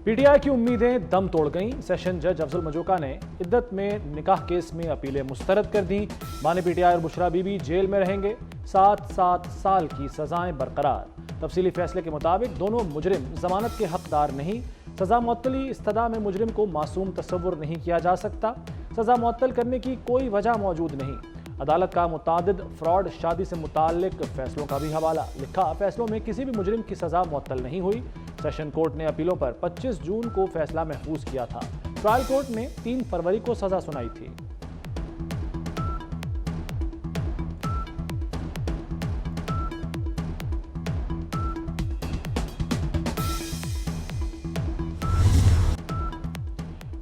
PTI की उम्मीदें दम तोड़ गईं। सेशन जज अफजल मजूका ने इद्दत में निकाह केस में अपीलें मुस्तरद कर दी। बानी पीटीआई और बुशरा बीबी जेल में रहेंगे। 7-7 साल की सजाएं बरकरार। तफसीली फैसले के मुताबिक दोनों मुजरिम जमानत के हकदार नहीं। सजा मुअत्तली इस्तदा में मुजरिम को मासूम तस्वुर नहीं किया जा सकता। सजा मुअत्तल करने की कोई वजह मौजूद नहीं। अदालत का मुतादिद फ्रॉड शादी से मुताल्लिक फैसलों का भी हवाला। लिखा, फैसलों में किसी भी मुजरिम की सजा मुअत्तल नहीं हुई। सेशन कोर्ट ने अपीलों पर 25 जून को फैसला महफूज किया था। ट्रायल कोर्ट ने 3 फरवरी को सजा सुनाई थी।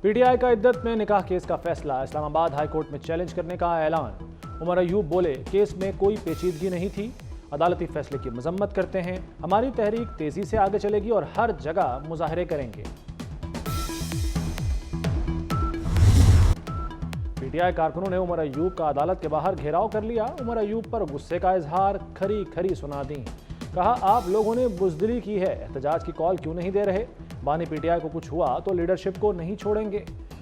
पीटीआई का इद्दत में निकाह केस का फैसला। इस्लामाबाद हाई कोर्ट में चैलेंज करने का ऐलान। उमर अयूब बोले, केस में कोई पेचीदगी नहीं थी। अदालती फैसले की मजम्मत करते हैं। हमारी तहरीक तेजी से आगे चलेगी और हर जगह मुजाहरे करेंगे। पीटीआई कारकुनों ने उमर अयूब का अदालत के बाहर घेराव कर लिया। उमर अयूब पर गुस्से का इजहार खरी खरी सुना दी। कहा, आप लोगों ने बुजदिली की है, एहतजाज की कॉल क्यों नहीं दे रहे? बानी पीटीआई को कुछ हुआ तो लीडरशिप को नहीं छोड़ेंगे।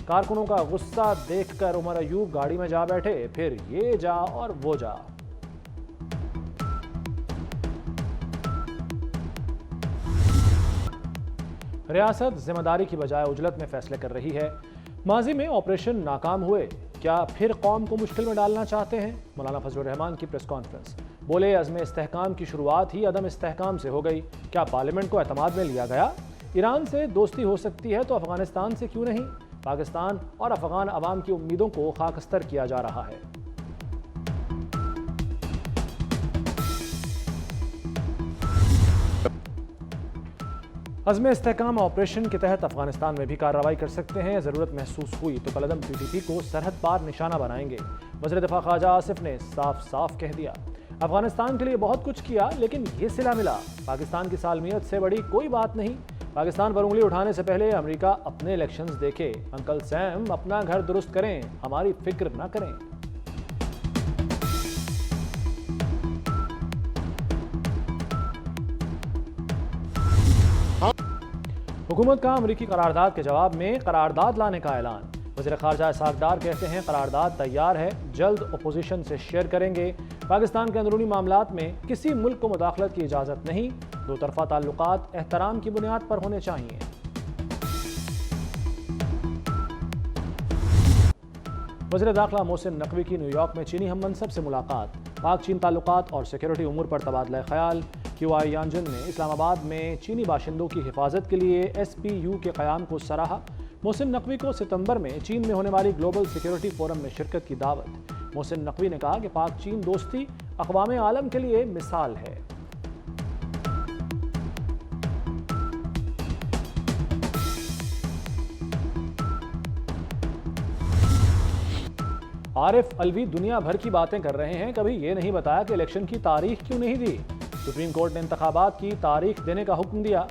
कारकुनों का गुस्सा देखकर उमर अयूब गाड़ी में जा बैठे। फिर ये जा और वो जा। रियासत जिम्मेदारी की बजाय उजलत में फैसले कर रही है। माजी में ऑपरेशन नाकाम हुए, क्या फिर कौम को मुश्किल में डालना चाहते हैं? मौलाना फजलुर रहमान की प्रेस कॉन्फ्रेंस। बोले, अज़्म इस्तेहकाम की शुरुआत ही अदम इस्तेहकाम से हो गई। क्या पार्लियामेंट को एतमाद में लिया गया? ईरान से दोस्ती हो सकती है तो अफगानिस्तान से क्यों नहीं? पाकिस्तान और अफगान अवाम की उम्मीदों को खाकस्तर किया जा रहा है। अज़्म इस्तेहकाम ऑपरेशन के तहत अफगानिस्तान में भी कार्रवाई कर सकते हैं। जरूरत महसूस हुई तो कलदम पीटीपी को सरहद पार निशाना बनाएंगे। वज़ीर दिफा ख्वाजा आसिफ ने साफ साफ कह दिया, अफगानिस्तान के लिए बहुत कुछ किया लेकिन ये सिला मिला। पाकिस्तान की सालमियत से बड़ी कोई बात नहीं। पाकिस्तान पर उंगली उठाने से पहले अमेरिका अपने इलेक्शंस देखे। अंकल सैम, अपना घर दुरुस्त करें, हमारी फिक्र ना करें। हुकूमत का अमेरिकी करारदाद के जवाब में करारदाद लाने का ऐलान। वज़ीर ख़ारजा इसहाक़ डार कहते हैं, करारदाद तैयार है, जल्द अपोजिशन से शेयर करेंगे। पाकिस्तान के अंदरूनी मामलात में किसी मुल्क को मुदाखलत की इजाज़त नहीं। दो तरफ़ा ताल्लुकात एहतराम की बुनियाद पर होने चाहिए। वज़ीर दाखिला मोहसिन नकवी की न्यूयॉर्क में चीनी हम मनसब से मुलाकात। पाक चीन ताल्लुकात और सिक्योरिटी उमूर पर तबादला ख्याल। QI यांजन ने इस्लामाबाद में चीनी बाशिंदों की हिफाजत के लिए SPU के क़याम को सराहा। मोहसिन नकवी को सितंबर में चीन में होने वाली ग्लोबल सिक्योरिटी फोरम में शिरकत की दावत। मोहसिन नकवी ने कहा कि पाक चीन दोस्ती अक़वाम आलम के लिए मिसाल है। आरिफ अलवी दुनिया भर की बातें कर रहे हैं, कभी ये नहीं बताया कि इलेक्शन की तारीख क्यों नहीं दी। सुप्रीम कोर्ट ने इंतखाबात की तारीख देने का हुक्म दिया।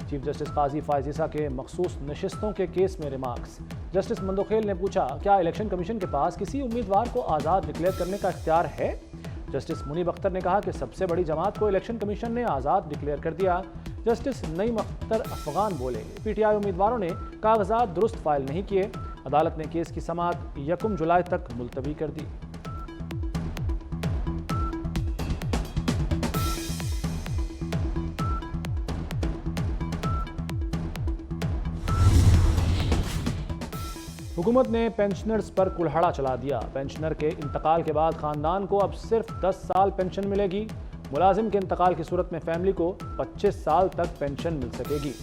चीफ जस्टिस काजी फायज़ ईसा के मखसूस नशिस्तों के केस में रिमार्क्स। जस्टिस मंदोखेल ने पूछा, क्या इलेक्शन कमीशन के पास किसी उम्मीदवार को आज़ाद डिक्लेयर करने का इख्तियार है? जस्टिस मुनीब अख्तर ने कहा कि सबसे बड़ी जमात को इलेक्शन कमीशन ने आज़ाद डिक्लेयर कर दिया। जस्टिस नईम अख्तर अफगान बोले, PTI उम्मीदवारों ने कागजात दुरुस्त फाइल नहीं किए। अदालत ने केस की समाअत 1 जुलाई तक मुलतवी कर दी। हुकूमत ने पेंशनर्स पर कुल्हाड़ा चला दिया। पेंशनर के इंतकाल के बाद खानदान को अब सिर्फ 10 साल पेंशन मिलेगी। मुलाजिम के इंतकाल की सूरत में फैमिली को 25 साल तक पेंशन मिल सकेगी।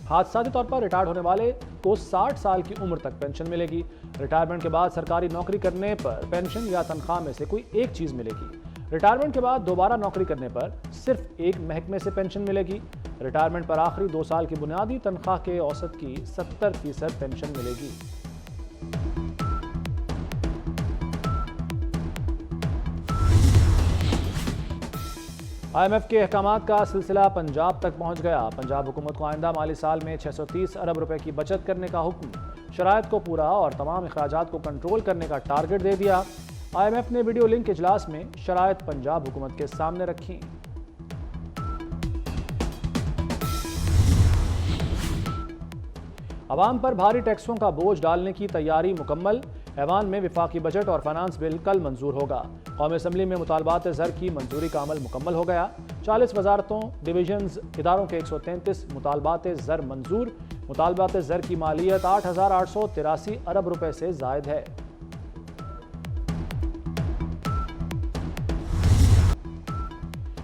हादसाती तौर पर रिटायर्ड होने वाले को 60 साल की उम्र तक पेंशन मिलेगी। रिटायरमेंट के बाद सरकारी नौकरी करने पर पेंशन या तनख्वाह में से कोई एक चीज़ मिलेगी। रिटायरमेंट के बाद दोबारा नौकरी करने पर सिर्फ एक महकमे से पेंशन मिलेगी। रिटायरमेंट पर आखिरी 2 साल की बुनियादी तनख्वाह के औसत की 70% पेंशन मिलेगी। IMF के अहकामात का सिलसिला पंजाब तक पहुंच गया। पंजाब हुकूमत को आइंदा माली साल में 630 अरब रुपए की बचत करने का हुक्म। शराइत को पूरा और तमाम अखराजात को कंट्रोल करने का टारगेट दे दिया। IMF ने वीडियो लिंक इजलास में शराइत पंजाब हुकूमत के सामने रखी। आवाम पर भारी टैक्सों का बोझ डालने की तैयारी मुकम्मल। ऐवान में विफाकी बजट और फाइनेंस बिल कल मंजूर होगा। कौमी असम्बली में मुतालबात ज़र की मंजूरी का अमल मुकम्मल हो गया। 40 वजारतों, डिवीजन्स, इदारों के 133 मुतालबात ज़र मंजूर। मुतालबात ज़र की मालियत 8,883 अरब रुपए से जायद है।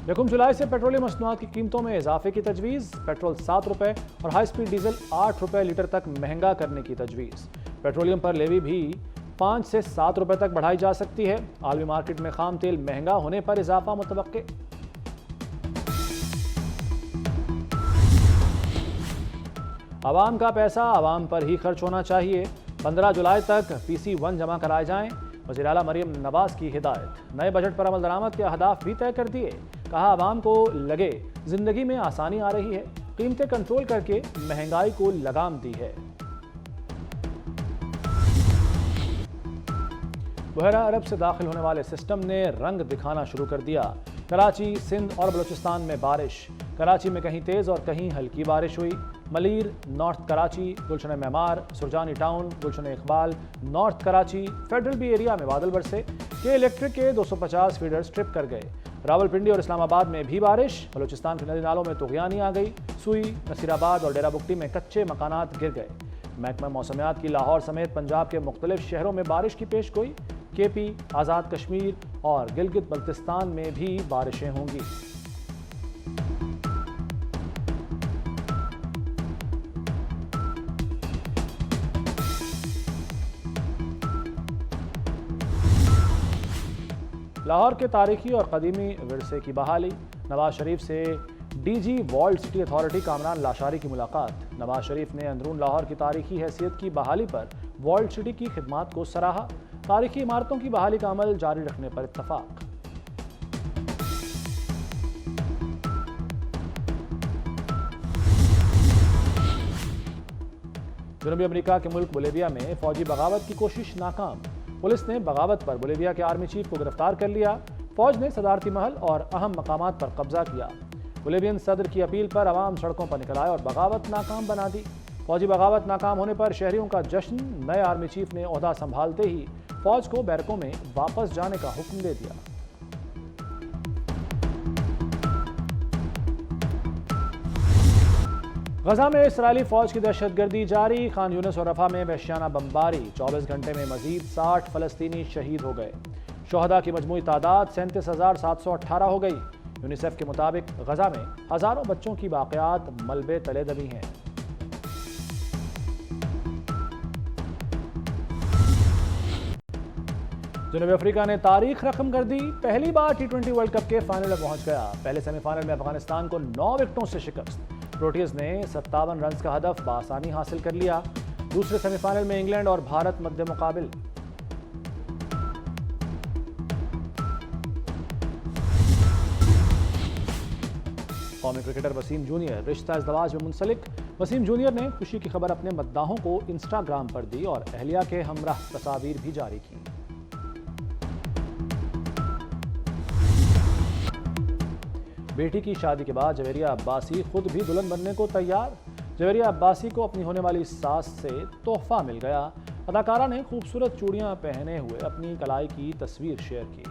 यकम जुलाई से पेट्रोलियम मसनूआत की कीमतों में इजाफे की तजवीज़। पेट्रोल 7 रुपए और हाई स्पीड डीजल 8 रुपए लीटर तक महंगा करने की तजवीज़। पेट्रोलियम पर लेवी भी 5 से 7 रुपए तक बढ़ाई जा सकती है। आलमी मार्केट में खाम तेल महंगा होने पर इजाफा मुतवक्के। आवाम का पैसा आवाम पर ही खर्च होना चाहिए। 15 जुलाई तक PC1 जमा कराए जाएं। वज़ीर आला मरियम नवाज की हिदायत। नए बजट पर अमल दरामद के अहदाफ भी तय कर दिए। कहा आवाम को लगे जिंदगी में आसानी आ रही है। कीमतें कंट्रोल करके महंगाई को लगाम दी है। बहरा अरब से दाखिल होने वाले सिस्टम ने रंग दिखाना शुरू कर दिया। कराची, सिंध और बलूचिस्तान में बारिश। कराची में कहीं तेज और कहीं हल्की बारिश हुई। Malir, north Karachi, Gulshan Maymar, Surjani town, Gulshan Iqbal, north Karachi, federal B area में बादल बरसे। के इलेक्ट्रिक के 250 फीडर्स ट्रिप कर गए। रावलपिंडी और इस्लामाबाद में भी बारिश। बलूचिस्तान के नदी नालों में तुगयानी आ गई। सुई, नसीराबाद और डेरा बुगटी में कच्चे मकानात गिर गए। महकमा मौसमियात की लाहौर समेत पंजाब के मुख्तलिफ शहरों में बारिश की पेश गोई। KP, आज़ाद कश्मीर और गिलगित बल्तिस्तान में भी बारिशें होंगी। लाहौर के तारीखी और कदीमी विरसे की बहाली। नवाज शरीफ से DG world city authority Kamran Lashari की मुलाकात। नवाज शरीफ ने अंदरून लाहौर की तारीखी हैसियत की बहाली पर वर्ल्ड सिटी की खिदमात को सराहा। तारीखी इमारतों की बहाली का अमल जारी रखने पर इत्तफाक। जनूबी अमेरिका के मुल्क बोलिविया में फौजी बगावत की कोशिश नाकाम। पुलिस ने बगावत पर बोलिविया के आर्मी चीफ को गिरफ्तार कर लिया। फौज ने सदारती महल और अहम मकामात पर कब्जा किया। बोलिवियन सदर की अपील पर आवाम सड़कों पर निकल आए और बगावत नाकाम बना दी। फौजी बगावत नाकाम होने पर शहरियों का जश्न। नए आर्मी चीफ ने ओहदा संभालते ही फौज को बैरकों में वापस जाने का हुक्म दे दिया। गजा में इस्राएली फौज की दहशतगर्दी जारी। खान यूनिस और रफा में वहशियाना बमबारी। 24 घंटे में मजीद 60 फलस्तीनी शहीद हो गए। शोहदा की मजमूई तादाद 37,718 हो गई। यूनिसेफ के मुताबिक गजा में हजारों बच्चों की वाकयात मलबे तले दबी हैं। जनूबी अफ्रीका ने तारीख रकम कर दी। पहली बार T20 वर्ल्ड कप के फाइनल में पहुंच गया। पहले सेमीफाइनल में अफगानिस्तान को 9 विकेटों से शिकस्त। प्रोटियस ने 57 रन का हदफ बआसानी हासिल कर लिया। दूसरे सेमीफाइनल में इंग्लैंड और भारत मध्य मुकाबिल। कौमी क्रिकेटर वसीम जूनियर रिश्ता इज़्दवाज में मुंसलिक। वसीम जूनियर ने खुशी की खबर अपने मद्दाहों को इंस्टाग्राम पर दी और अहलिया के हमराह तस्वीर भी जारी की। बेटी की शादी के बाद जवेरिया अब्बासी खुद भी दुल्हन बनने को तैयार। जवेरिया अब्बासी को अपनी होने वाली सास से तोहफा मिल गया। अदाकारा ने खूबसूरत चूड़ियां पहने हुए अपनी कलाई की तस्वीर शेयर की।